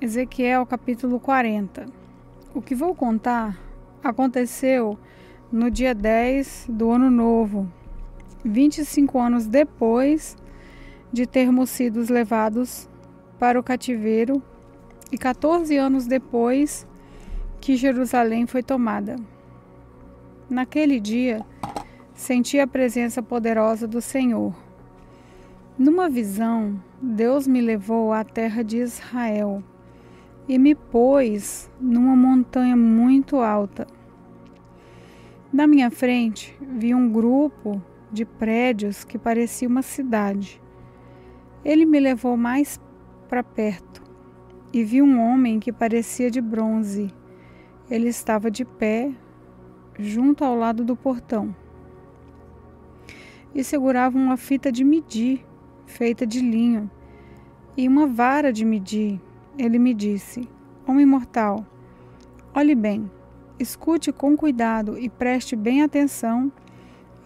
Ezequiel capítulo 40. O que vou contar aconteceu no dia 10 do ano novo, 25 anos depois de termos sido levados para o cativeiro e 14 anos depois que Jerusalém foi tomada. Naquele dia, senti a presença poderosa do Senhor. Numa visão, Deus me levou à terra de Israel e me pôs numa montanha muito alta. Na minha frente, vi um grupo de prédios que parecia uma cidade. Ele me levou mais para perto e vi um homem que parecia de bronze. Ele estava de pé, junto ao lado do portão, e segurava uma fita de medir, feita de linho, e uma vara de medir. Ele me disse: Homem mortal, olhe bem, escute com cuidado e preste bem atenção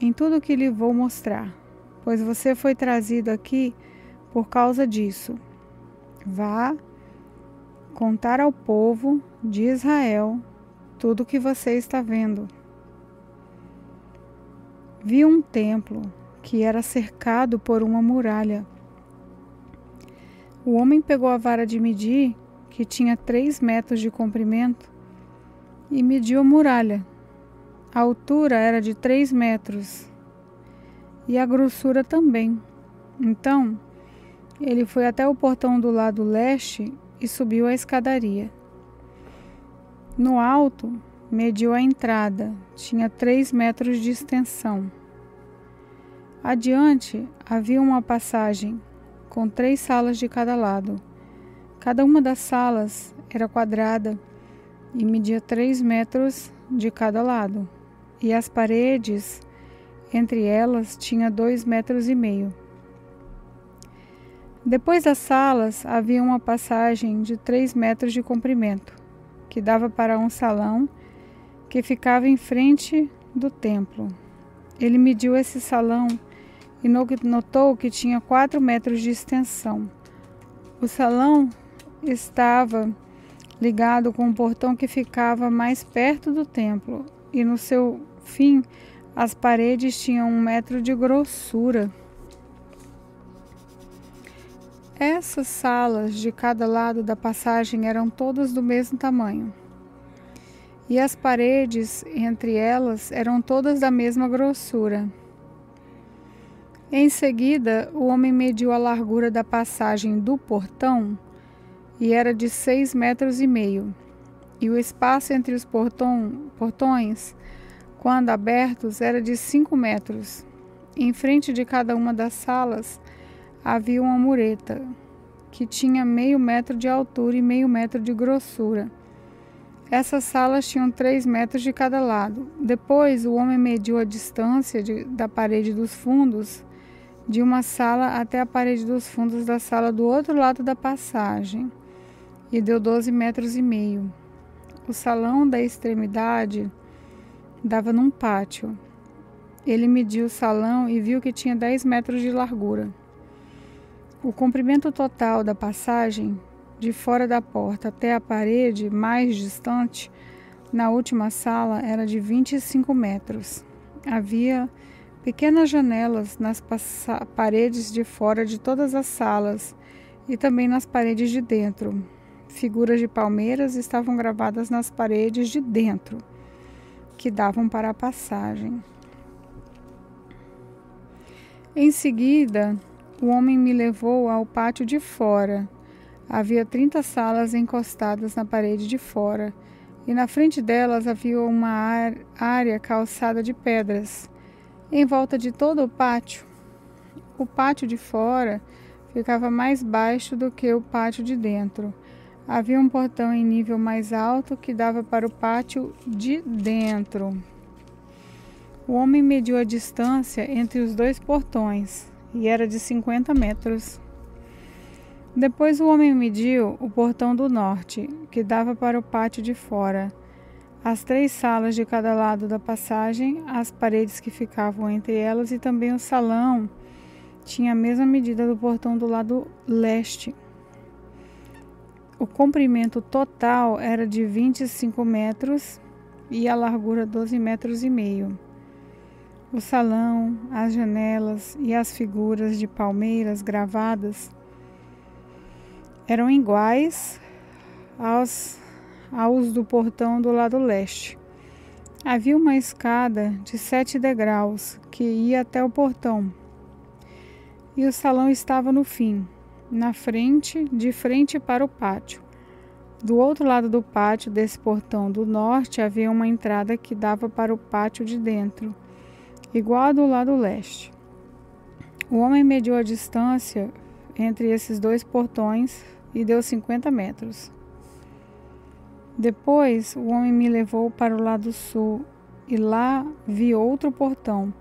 em tudo o que lhe vou mostrar, pois você foi trazido aqui por causa disso. Vá contar ao povo de Israel tudo o que você está vendo. Vi um templo que era cercado por uma muralha. O homem pegou a vara de medir, que tinha 3 metros de comprimento, e mediu a muralha. A altura era de 3 metros e a grossura também. Então, ele foi até o portão do lado leste e subiu a escadaria. No alto, mediu a entrada, tinha 3 metros de extensão. Adiante, havia uma passagem com 3 salas de cada lado. Cada uma das salas era quadrada e media 3 metros de cada lado, e as paredes entre elas tinha 2,5 metros. Depois das salas havia uma passagem de 3 metros de comprimento, que dava para um salão que ficava em frente do templo. Ele mediu esse salão e notou que tinha 4 metros de extensão. O salão estava ligado com um portão que ficava mais perto do templo, e no seu fim as paredes tinham 1 metro de grossura. Essas salas de cada lado da passagem eram todas do mesmo tamanho, e as paredes entre elas eram todas da mesma grossura. Em seguida, o homem mediu a largura da passagem do portão, e era de 6,5 metros, e o espaço entre os portões, quando abertos, era de 5 metros. Em frente de cada uma das salas havia uma mureta, que tinha 0,5 metro de altura e 0,5 metro de grossura. Essas salas tinham 3 metros de cada lado. Depois, o homem mediu a distância da parede dos fundos de uma sala até a parede dos fundos da sala do outro lado da passagem, e deu 12,5 metros. O salão da extremidade dava num pátio. Ele mediu o salão e viu que tinha 10 metros de largura. O comprimento total da passagem, de fora da porta até a parede mais distante, na última sala, era de 25 metros. Havia pequenas janelas nas paredes de fora de todas as salas e também nas paredes de dentro. Figuras de palmeiras estavam gravadas nas paredes de dentro, que davam para a passagem. Em seguida, o homem me levou ao pátio de fora. Havia 30 salas encostadas na parede de fora, e na frente delas havia uma área calçada de pedras. Em volta de todo o pátio de fora ficava mais baixo do que o pátio de dentro. Havia um portão em nível mais alto que dava para o pátio de dentro. O homem mediu a distância entre os 2 portões, e era de 50 metros. Depois o homem mediu o portão do norte, que dava para o pátio de fora. As 3 salas de cada lado da passagem, as paredes que ficavam entre elas e também o salão tinha a mesma medida do portão do lado leste. O comprimento total era de 25 metros e a largura 12 metros e meio. O salão, as janelas e as figuras de palmeiras gravadas eram iguais aos do portão do lado leste. Havia uma escada de 7 degraus que ia até o portão, e o salão estava no fim, de frente para o pátio. Do outro lado do pátio desse portão do norte havia uma entrada que dava para o pátio de dentro, igual a do lado leste. O homem mediu a distância entre esses dois portões e deu 50 metros. Depois, o homem me levou para o lado sul e lá vi outro portão.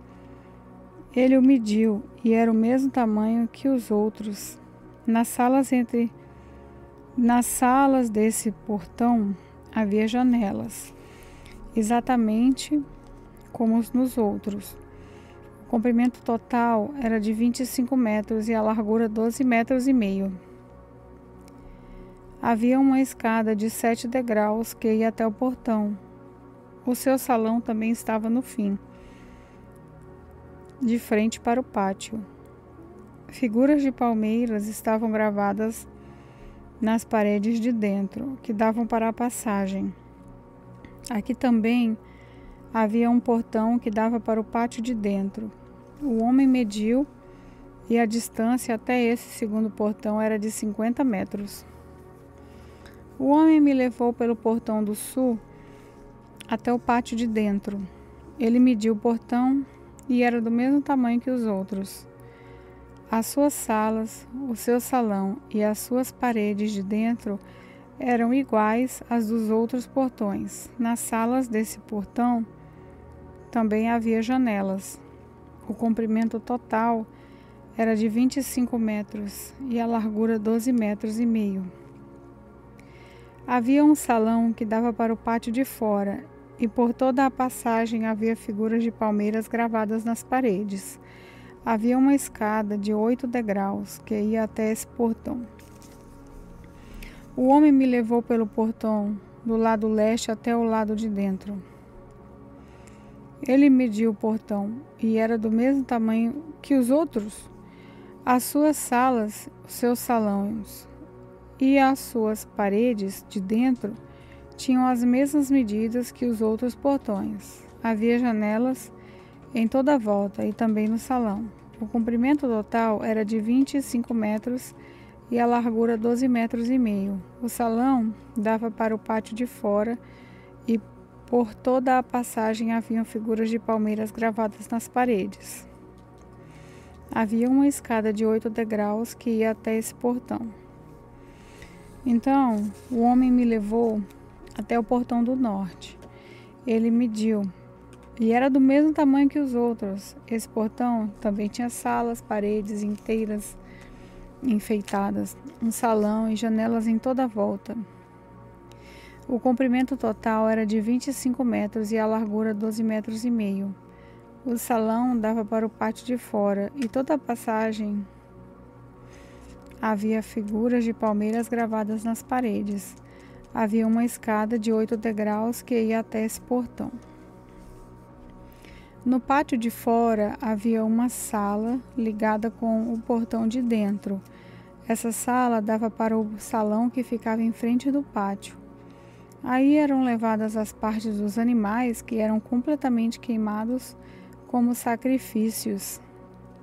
Ele o mediu e era o mesmo tamanho que os outros. Nas salas desse portão havia janelas, exatamente como nos outros. O comprimento total era de 25 metros e a largura 12 metros e meio. Havia uma escada de 7 degraus que ia até o portão. O seu salão também estava no fim, de frente para o pátio. Figuras de palmeiras estavam gravadas nas paredes de dentro, que davam para a passagem. Aqui também havia um portão que dava para o pátio de dentro. O homem mediu e a distância até esse segundo portão era de 50 metros. O homem me levou pelo portão do sul até o pátio de dentro. Ele mediu o portão e era do mesmo tamanho que os outros. As suas salas, o seu salão e as suas paredes de dentro eram iguais às dos outros portões. Nas salas desse portão também havia janelas. O comprimento total era de 25 metros e a largura 12 metros e meio. Havia um salão que dava para o pátio de fora e por toda a passagem havia figuras de palmeiras gravadas nas paredes. Havia uma escada de 8 degraus que ia até esse portão. O homem me levou pelo portão do lado leste até o lado de dentro. Ele mediu o portão e era do mesmo tamanho que os outros. As suas salas, os seus salões e as suas paredes de dentro tinham as mesmas medidas que os outros portões. Havia janelas em toda a volta e também no salão. O comprimento total era de 25 metros e a largura 12 metros e meio. O salão dava para o pátio de fora e por toda a passagem haviam figuras de palmeiras gravadas nas paredes. Havia uma escada de 8 degraus que ia até esse portão. Então, o homem me levou até o portão do norte. Ele mediu e era do mesmo tamanho que os outros. Esse portão também tinha salas, paredes inteiras enfeitadas, um salão e janelas em toda a volta. O comprimento total era de 25 metros e a largura 12 metros e meio. O salão dava para o pátio de fora e toda a passagem havia figuras de palmeiras gravadas nas paredes. Havia uma escada de 8 degraus que ia até esse portão. No pátio de fora havia uma sala ligada com o portão de dentro. Essa sala dava para o salão que ficava em frente do pátio. Aí eram levadas as partes dos animais que eram completamente queimados como sacrifícios.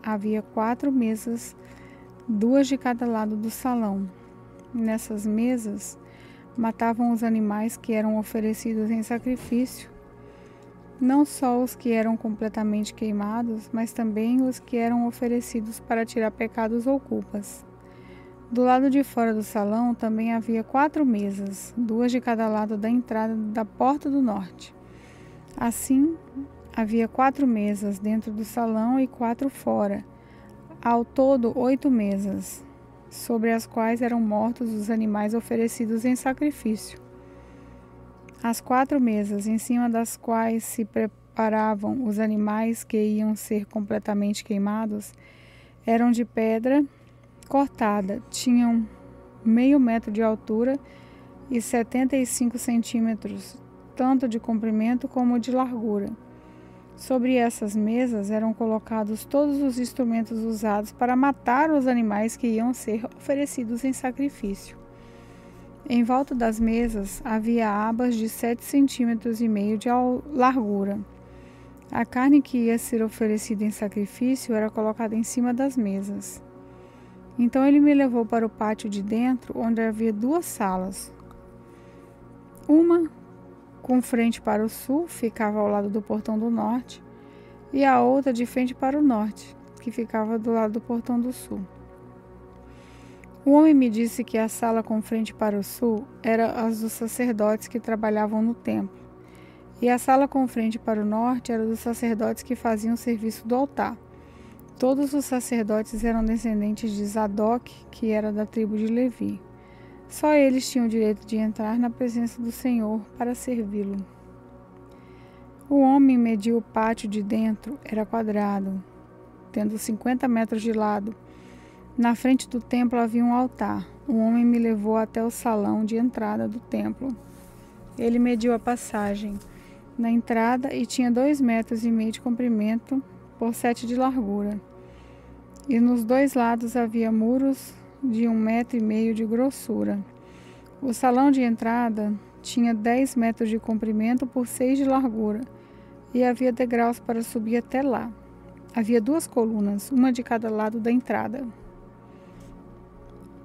Havia 4 mesas, 2 de cada lado do salão. Nessas mesas, matavam os animais que eram oferecidos em sacrifício, não só os que eram completamente queimados, mas também os que eram oferecidos para tirar pecados ou culpas. Do lado de fora do salão também havia 4 mesas, 2 de cada lado da entrada da porta do norte. Assim, havia 4 mesas dentro do salão e 4 fora. Ao todo, 8 mesas, sobre as quais eram mortos os animais oferecidos em sacrifício. As 4 mesas, em cima das quais se preparavam os animais que iam ser completamente queimados, eram de pedra cortada, tinham meio metro de altura e 75 centímetros, tanto de comprimento como de largura. Sobre essas mesas eram colocados todos os instrumentos usados para matar os animais que iam ser oferecidos em sacrifício. Em volta das mesas havia abas de 7,5 centímetros de largura. A carne que ia ser oferecida em sacrifício era colocada em cima das mesas. Então ele me levou para o pátio de dentro, onde havia 2 salas. Uma com frente para o sul, ficava ao lado do portão do norte, e a outra de frente para o norte, que ficava do lado do portão do sul. O homem me disse que a sala com frente para o sul era as dos sacerdotes que trabalhavam no templo, e a sala com frente para o norte era dos sacerdotes que faziam o serviço do altar. Todos os sacerdotes eram descendentes de Zadok, que era da tribo de Levi. Só eles tinham o direito de entrar na presença do Senhor para servi-lo. O homem mediu o pátio de dentro, era quadrado, tendo 50 metros de lado. Na frente do templo havia um altar. O homem me levou até o salão de entrada do templo. Ele mediu a passagem na entrada e tinha 2,5 metros de comprimento por 7 de largura. E nos 2 lados havia muros de 1,5 metro de grossura. O salão de entrada tinha 10 metros de comprimento por 6 de largura, e havia degraus para subir até lá. Havia 2 colunas, uma de cada lado da entrada.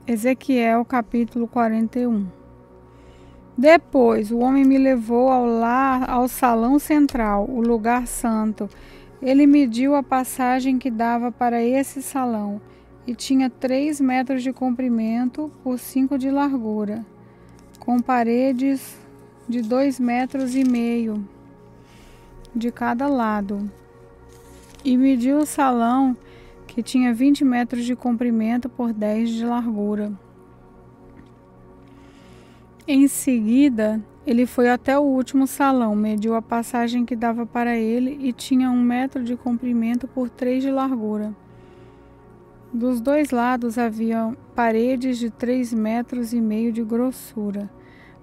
Ezequiel capítulo 41. Depois o homem me levou ao salão central, o lugar santo. Ele mediu a passagem que dava para esse salão, e tinha 3 metros de comprimento por 5 de largura, com paredes de 2,5 metros de cada lado. E mediu o salão, que tinha 20 metros de comprimento por 10 de largura. Em seguida, ele foi até o último salão, mediu a passagem que dava para ele e tinha 1 metro de comprimento por 3 de largura. Dos 2 lados havia paredes de 3,5 metros de grossura.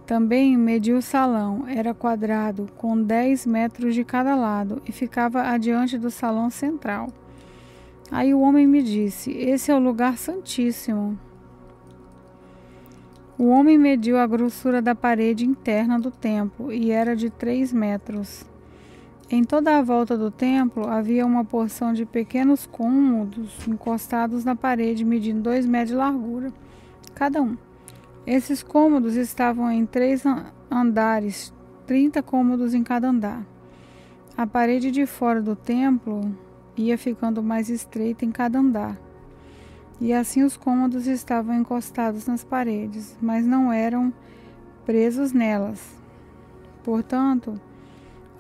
Também mediu o salão, era quadrado, com 10 metros de cada lado, e ficava adiante do salão central. Aí o homem me disse: esse é o lugar santíssimo. O homem mediu a grossura da parede interna do templo, e era de 3 metros. Em toda a volta do templo havia uma porção de pequenos cômodos encostados na parede, medindo 2 metros de largura cada um. Esses cômodos estavam em 3 andares, 30 cômodos em cada andar. A parede de fora do templo ia ficando mais estreita em cada andar. E assim os cômodos estavam encostados nas paredes, mas não eram presos nelas. Portanto,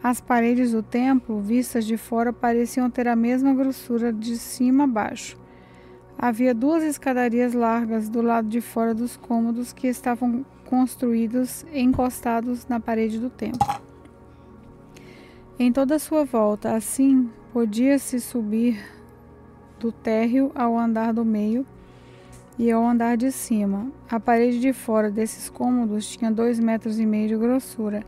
as paredes do templo, vistas de fora, pareciam ter a mesma grossura de cima a baixo. Havia 2 escadarias largas do lado de fora dos cômodos que estavam construídos encostados na parede do templo. Em toda a sua volta, assim, podia-se subir do térreo ao andar do meio e ao andar de cima. A parede de fora desses cômodos tinha 2,5 metros de grossura.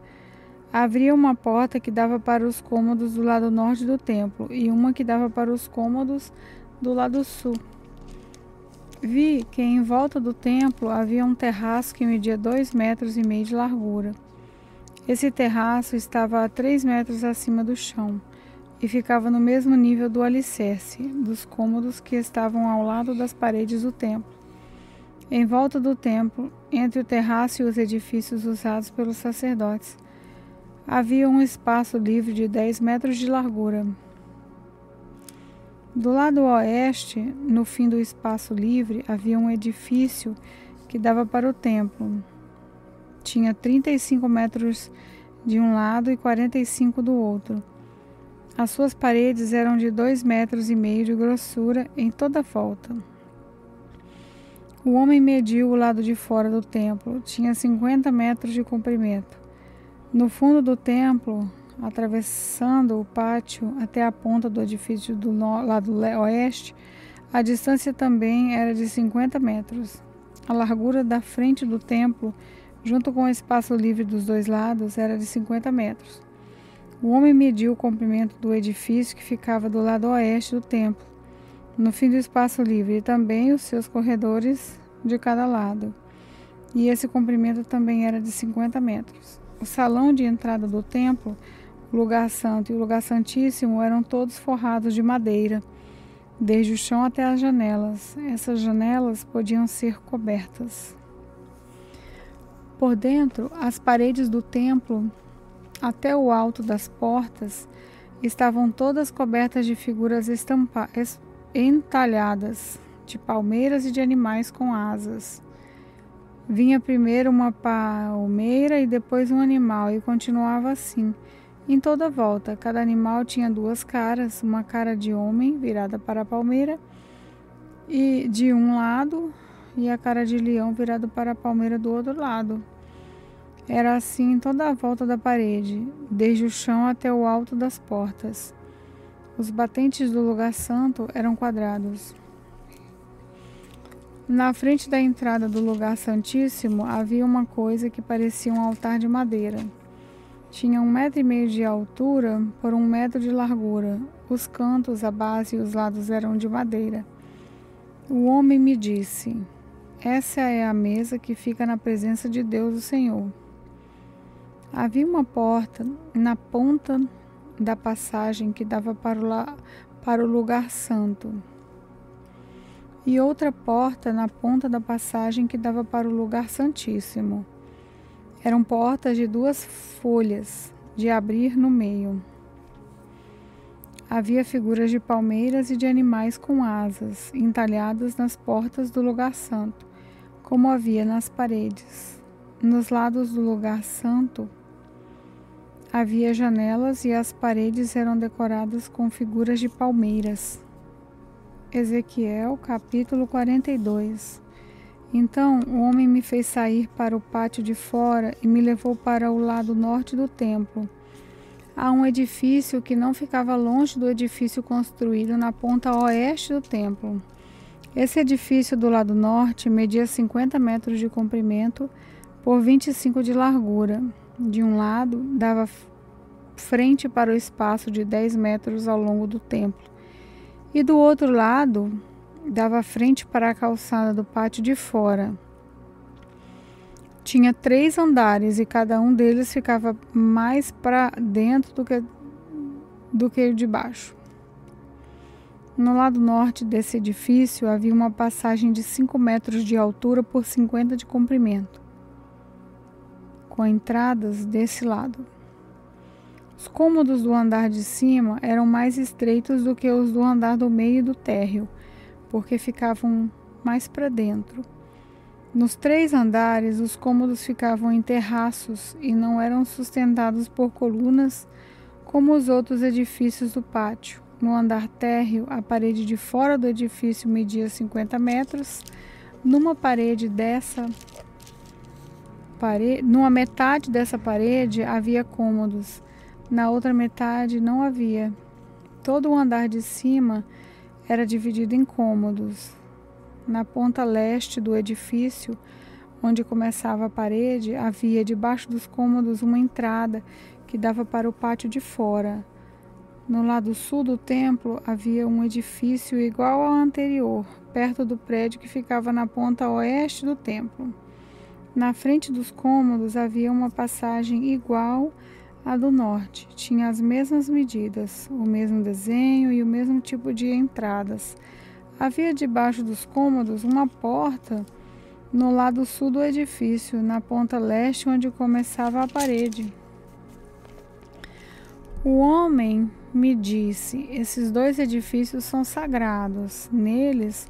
Havia uma porta que dava para os cômodos do lado norte do templo e uma que dava para os cômodos do lado sul. Vi que em volta do templo havia um terraço que media 2,5 metros de largura. Esse terraço estava a 3 metros acima do chão e ficava no mesmo nível do alicerce dos cômodos que estavam ao lado das paredes do templo. Em volta do templo, entre o terraço e os edifícios usados pelos sacerdotes, havia um espaço livre de 10 metros de largura. Do lado oeste, no fim do espaço livre, havia um edifício que dava para o templo. Tinha 35 metros de um lado e 45 do outro. As suas paredes eram de 2,5 metros de grossura em toda a volta. O homem mediu o lado de fora do templo. Tinha 50 metros de comprimento. No fundo do templo, atravessando o pátio até a ponta do edifício do lado oeste, a distância também era de 50 metros. A largura da frente do templo, junto com o espaço livre dos dois lados, era de 50 metros. O homem mediu o comprimento do edifício que ficava do lado oeste do templo, no fim do espaço livre, e também os seus corredores de cada lado. E esse comprimento também era de 50 metros. O salão de entrada do templo, o lugar santo e o lugar santíssimo eram todos forrados de madeira, desde o chão até as janelas. Essas janelas podiam ser cobertas. Por dentro, as paredes do templo, até o alto das portas, estavam todas cobertas de figuras entalhadas, de palmeiras e de animais com asas. Vinha primeiro uma palmeira e depois um animal, e continuava assim. Em toda volta, cada animal tinha duas caras, uma cara de homem virada para a palmeira e de um lado, e a cara de leão virada para a palmeira do outro lado. Era assim em toda a volta da parede, desde o chão até o alto das portas. Os batentes do lugar santo eram quadrados. Na frente da entrada do lugar santíssimo havia uma coisa que parecia um altar de madeira. Tinha 1,5 metros de altura por 1 metro de largura. Os cantos, a base e os lados eram de madeira. O homem me disse: essa é a mesa que fica na presença de Deus, o Senhor. Havia uma porta na ponta da passagem que dava para o lugar santo, e outra porta na ponta da passagem que dava para o lugar santíssimo. Eram portas de 2 folhas, de abrir no meio. Havia figuras de palmeiras e de animais com asas, entalhadas nas portas do lugar santo, como havia nas paredes. Nos lados do lugar santo havia janelas e as paredes eram decoradas com figuras de palmeiras. Ezequiel, capítulo 42. Então o homem me fez sair para o pátio de fora e me levou para o lado norte do templo. Há um edifício que não ficava longe do edifício construído na ponta oeste do templo. Esse edifício do lado norte media 50 metros de comprimento por 25 de largura. De um lado, dava frente para o espaço de 10 metros ao longo do templo, e do outro lado, dava frente para a calçada do pátio de fora. Tinha 3 andares e cada um deles ficava mais para dentro do que o de baixo. No lado norte desse edifício havia uma passagem de 5 metros de altura por 50 de comprimento, com entradas desse lado. Os cômodos do andar de cima eram mais estreitos do que os do andar do meio e do térreo, porque ficavam mais para dentro. Nos 3 andares, os cômodos ficavam em terraços e não eram sustentados por colunas como os outros edifícios do pátio. No andar térreo, a parede de fora do edifício media 50 metros. Numa metade dessa parede havia cômodos, na outra metade não havia. Todo o andar de cima era dividido em cômodos. Na ponta leste do edifício, onde começava a parede, havia debaixo dos cômodos uma entrada que dava para o pátio de fora. No lado sul do templo havia um edifício igual ao anterior, perto do prédio que ficava na ponta oeste do templo. Na frente dos cômodos havia uma passagem igual à do norte. Tinha as mesmas medidas, o mesmo desenho e o mesmo tipo de entradas. Havia debaixo dos cômodos uma porta no lado sul do edifício, na ponta leste, onde começava a parede. O homem me disse: esses 2 edifícios são sagrados. Neles,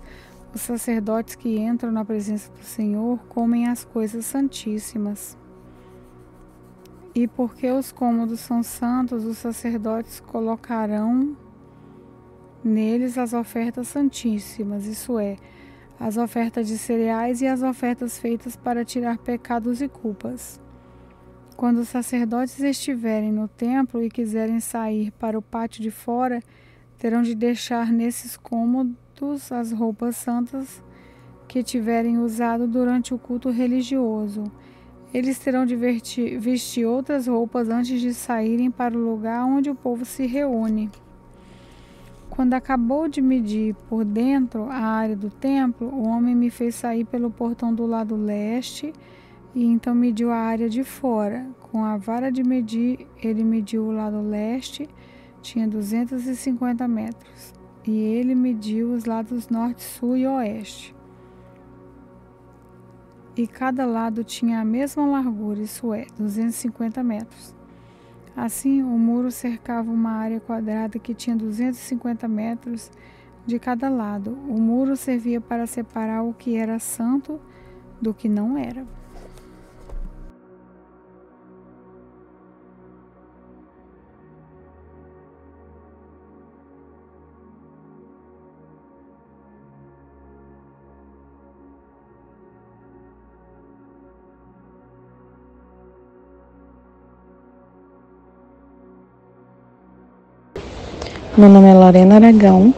os sacerdotes que entram na presença do Senhor comem as coisas santíssimas. E porque os cômodos são santos, os sacerdotes colocarão neles as ofertas santíssimas, isso é, as ofertas de cereais e as ofertas feitas para tirar pecados e culpas. Quando os sacerdotes estiverem no templo e quiserem sair para o pátio de fora, terão de deixar nesses cômodos as roupas santas que tiverem usado durante o culto religioso. Eles terão de vestir outras roupas antes de saírem para o lugar onde o povo se reúne. Quando acabou de medir por dentro a área do templo, o homem me fez sair pelo portão do lado leste e então mediu a área de fora. Com a vara de medir, ele mediu o lado leste, tinha 250 metros, e ele mediu os lados norte, sul e oeste. E cada lado tinha a mesma largura, isso é, 250 metros. Assim, o muro cercava uma área quadrada que tinha 250 metros de cada lado. O muro servia para separar o que era santo do que não era. Meu nome é Lorena Aragão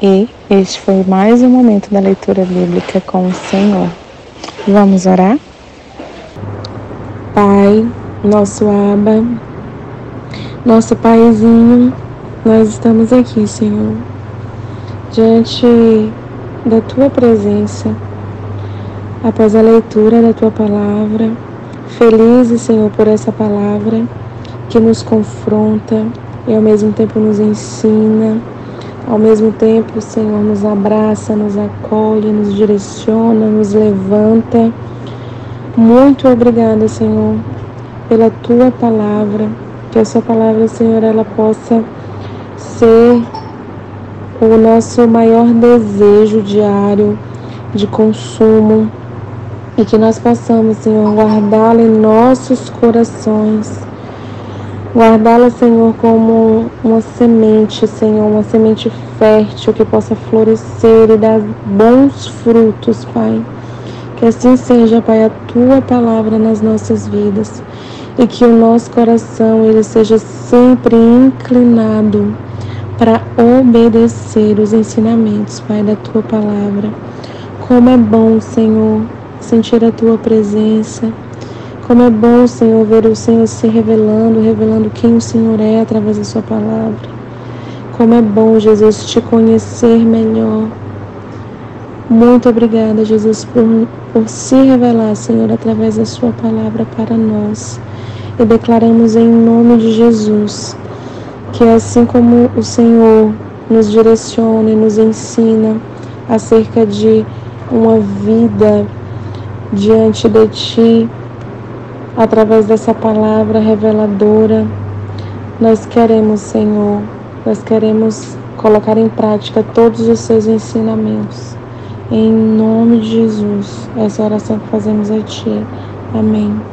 e este foi mais um momento da leitura bíblica com o Senhor. Vamos orar? Pai, nosso Abba, nosso Paizinho, nós estamos aqui, Senhor, diante da Tua presença, após a leitura da Tua palavra, felizes, Senhor, por essa palavra que nos confronta e ao mesmo tempo nos ensina, ao mesmo tempo, Senhor, nos abraça, nos acolhe, nos direciona, nos levanta. Muito obrigada, Senhor, pela Tua palavra, que a Sua palavra, Senhor, ela possa ser o nosso maior desejo diário de consumo e que nós possamos, Senhor, guardá-la em nossos corações. Guardá-la, Senhor, como uma semente, Senhor, uma semente fértil que possa florescer e dar bons frutos, Pai. Que assim seja, Pai, a Tua palavra nas nossas vidas e que o nosso coração ele seja sempre inclinado para obedecer os ensinamentos, Pai, da Tua palavra. Como é bom, Senhor, sentir a Tua presença. Como é bom, Senhor, ver o Senhor se revelando quem o Senhor é através da Sua palavra. Como é bom, Jesus, Te conhecer melhor. Muito obrigada, Jesus, por se revelar, Senhor, através da Sua palavra para nós. E declaramos em nome de Jesus, que assim como o Senhor nos direciona e nos ensina acerca de uma vida diante de Ti, através dessa palavra reveladora, nós queremos, Senhor, nós queremos colocar em prática todos os Seus ensinamentos. Em nome de Jesus, essa oração que fazemos a Ti. Amém.